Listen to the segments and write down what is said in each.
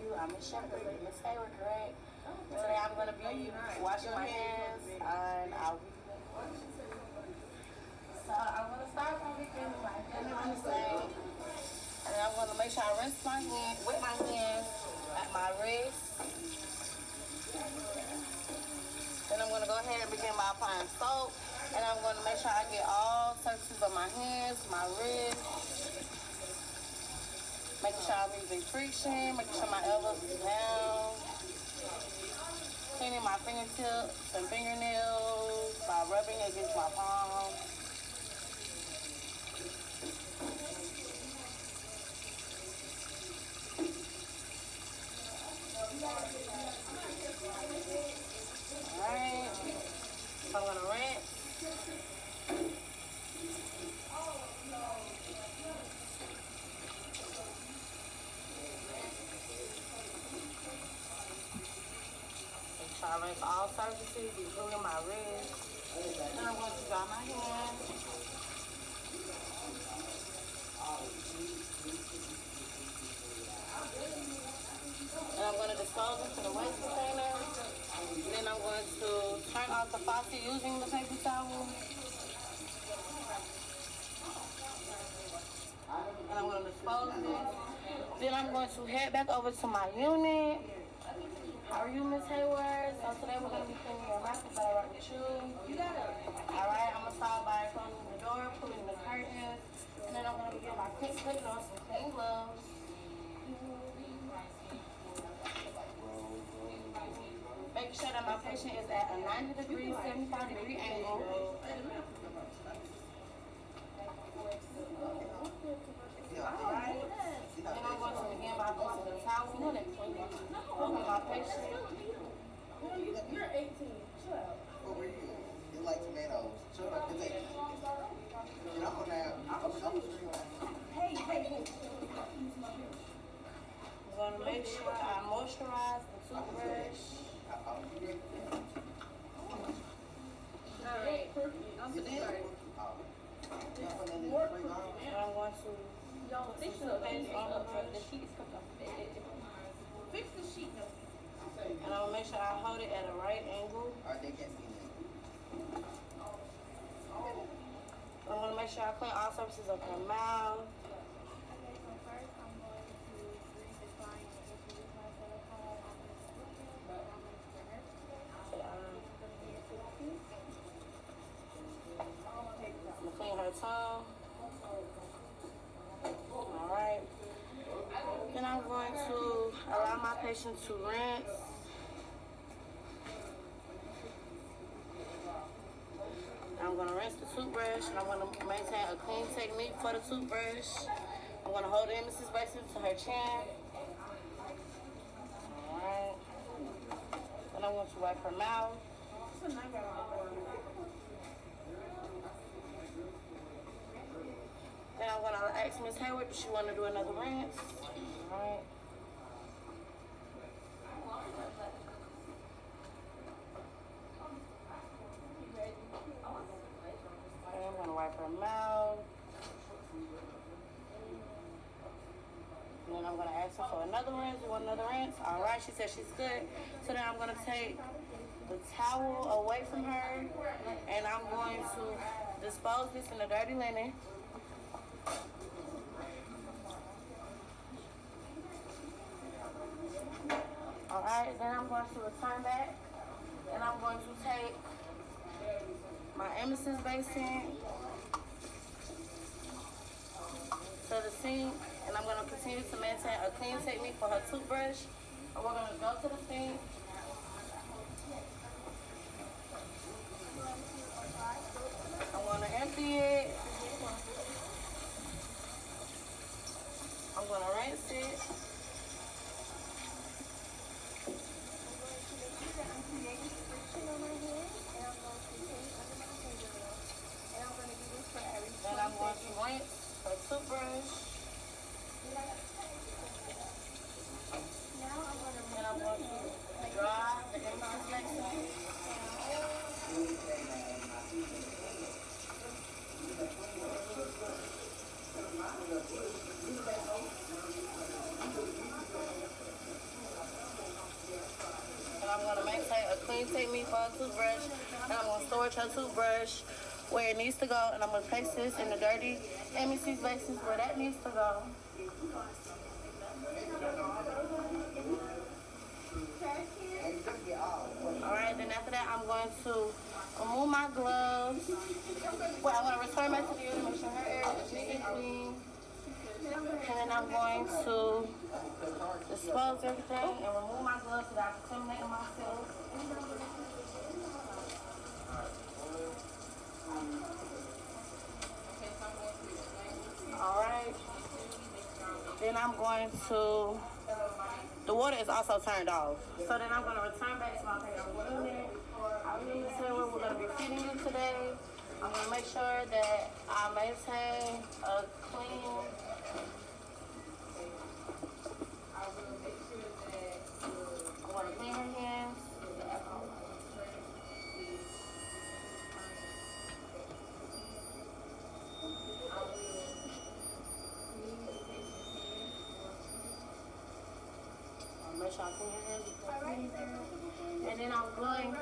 you? I'm Miss Shepherd, Miss Hayward, correct? Today I'm going to be washing my hands, and so I'm going to start by getting my hands on the sink, and I'm going to make sure I rinse my hands with my hands at my wrist. Then I'm going to go ahead and begin by applying soap, and I'm going to make sure I get all surfaces of my hands, my wrist, making sure I'm using friction, making sure my elbows is down, cleaning my fingertips and fingernails by rubbing against my palms. Alright, so I'm gonna rinse. Make sure I rinse all surfaces, including my wrist. And I'm going to dry my hands. And I'm going to dispose into the waste container. Then I'm going to turn off the faucet using the paper towel. And I'm going to dispose this. Then I'm going to head back over to my unit. How are you, Miss Hayward? So today we're going to be cleaning your mouth. Is that all right with you? Alright, I'm going to start by closing the door, pulling the curtains. And then I'm going to begin by putting on some clean gloves. Make sure that my patient is at a 90-degree, 75-degree angle. Alright. And I'm going to begin by placing the towel over my patient. You're 18. Shut up. What were you? You like tomatoes. Shut up. It's 18. And I'm going to make sure I moisturize the toothbrush. Alright. I'm sorry. And I'm going to Fix the paste on the brush. The sheet is coming up. Fix the sheet. And I'm going to make sure I hold it at a right angle. Alright, they can't see that. I'm going to make sure I clean all surfaces of her mouth. Okay, so first I'm going to redefine and introduce myself. Hi, I'm Miss Williams. I'm going to the nurse today. I'm going to be your assistant. I'm going to clean her tongue. Alright. Then I'm going to allow my patient to rinse. I'm going to rinse the toothbrush, and I'm going to maintain a clean technique for the toothbrush. I'm going to hold the emesis basin to her chin. Alright. Then I'm going to wipe her mouth. Then I'm going to ask Miss Hayward if she want to do another rinse. Alright. Okay, I'm going to wipe her mouth. And then I'm going to ask her for another rinse. You want another rinse? Alright, she said she's good. So then I'm going to take the towel away from her, and I'm going to dispose this in the dirty linen. Alright, then I'm going to return back, and I'm going to take my emesis basin to the sink, and I'm going to continue to maintain a clean technique for her toothbrush. And we're going to go to the sink. I'm going to empty it. I'm going to rinse it. I'm creating friction on my hand, and I'm going to take under my fingernail. And I'm going to do this for every 20 Then I'm going to rinse her toothbrush. Now I'm going to Then I'm going to dry the emesis basin. clean technique for a toothbrush. And I'm going to storage her toothbrush where it needs to go. And I'm going to place this in the dirty MEC spaces where that needs to go. Alright, then after that, I'm going to remove my gloves. Well, I'm going to return back to the unit, make sure her area is neat and clean. And then I'm going to dispose everything and remove my gloves without contaminating myself. Alright. Then I'm going to, the water is also turned off. So then I'm going to return back to my patient unit. Our unit is here where we're going to be feeding you today. I'm going to make sure that I maintain a clean, I want to clean her hands. Make sure I clean your hands before cleaning her. And then I'm going to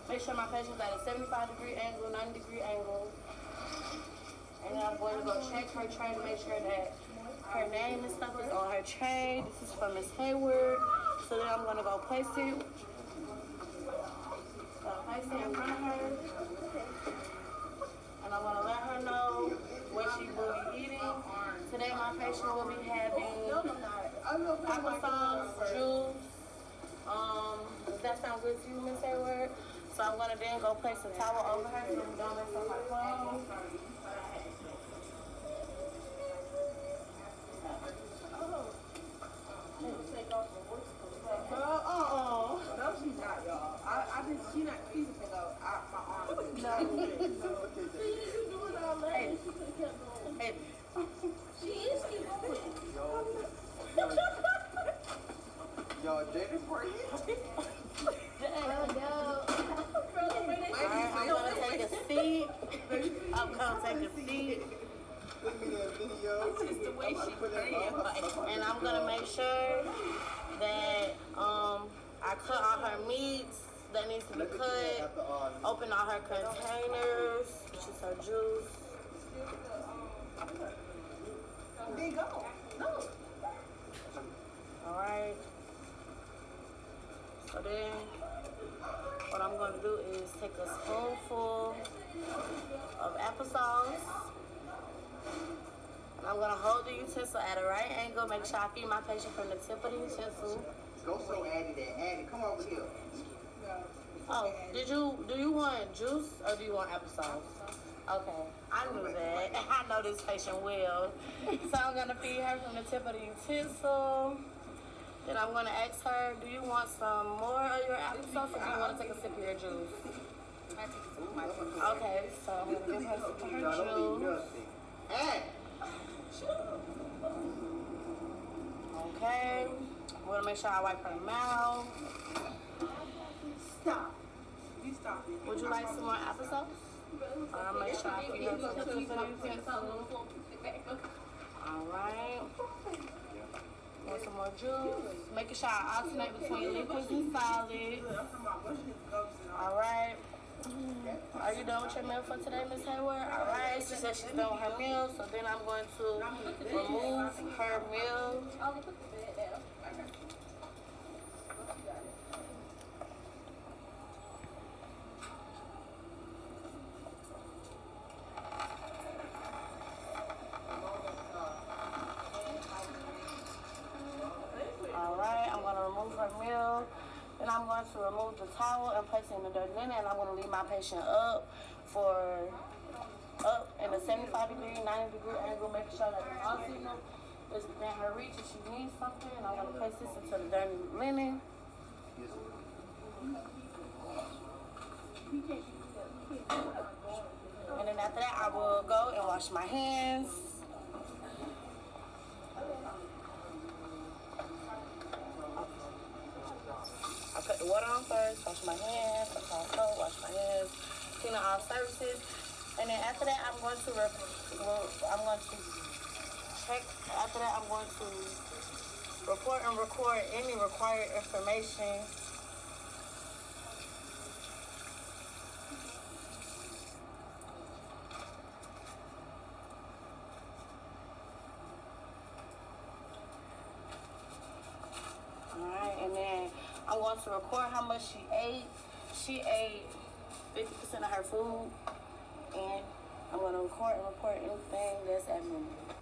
make sure my patient's at a 75-degree angle, 90-degree angle. And then I'm going to go check her tray to make sure that her name and stuff is on her tray. This is from Miss Hayward. So then I'm going to go place it. Place it in front of her. And I'm going to let her know what she will be eating. Today my patient will be having applesauce, juice. Does that sound good to you, Miss Hayward? So I'm going to then go place a towel over her so we don't mess up her clothes. No, she's not, y'all. She's not pleasing me though. My arm. No. Hey. Hey. She is keep going. Yo, Jada for you? Alright, I'm gonna take a seat. I'm gonna take a seat. Send me that video. Just the way she praying. And I'm gonna make sure that I cut all her meats that needs to be cut. Open all her containers, which is her juice. There you go. No. Alright. So then what I'm gonna do is take a spoonful of applesauce. And I'm gonna hold the utensil at a right angle, make sure I feed my patient from the tip of the utensil. Go so Addie that. Addie, come over here. Oh, do you want juice or do you want applesauce? Okay, I knew that. I know this patient well. So I'm gonna feed her from the tip of the utensil. Then I'm gonna ask her, do you want some more of your applesauce or do you want to take a sip of your juice? I take a sip of my juice. Okay, so I'm gonna give her a sip of her juice. Hey! Okay, I'm gonna make sure I wipe her mouth. Stop. You stop it. Would you like some more applesauce? I'll make sure I feed her from the tip of the utensil. Alright. Want some more juice? Making sure I alternate between liquids and solids. Alright. Are you done with your meal for today, Miss Hayward? Alright, she said she's done with her meal, so then I'm going to remove her meal. Alright, I'm going to remove her meal. Then I'm going to remove the towel and place it in the dirty linen, and I'm going to leave my patient up in a 75-degree, 90-degree angle, making sure that the all signal is within her reach if she needs something. And I'm going to place this into the dirty linen. And then after that, I will go and wash my hands. I put the water on first, wash my hands, wash my hands, clean up all surfaces. And then after that, I'm going to check. After that, I'm going to Report and record any required information. Alright, and then I'm going to record how much she ate. She ate 50% of her food. And I'm going to record and report anything that's abnormal.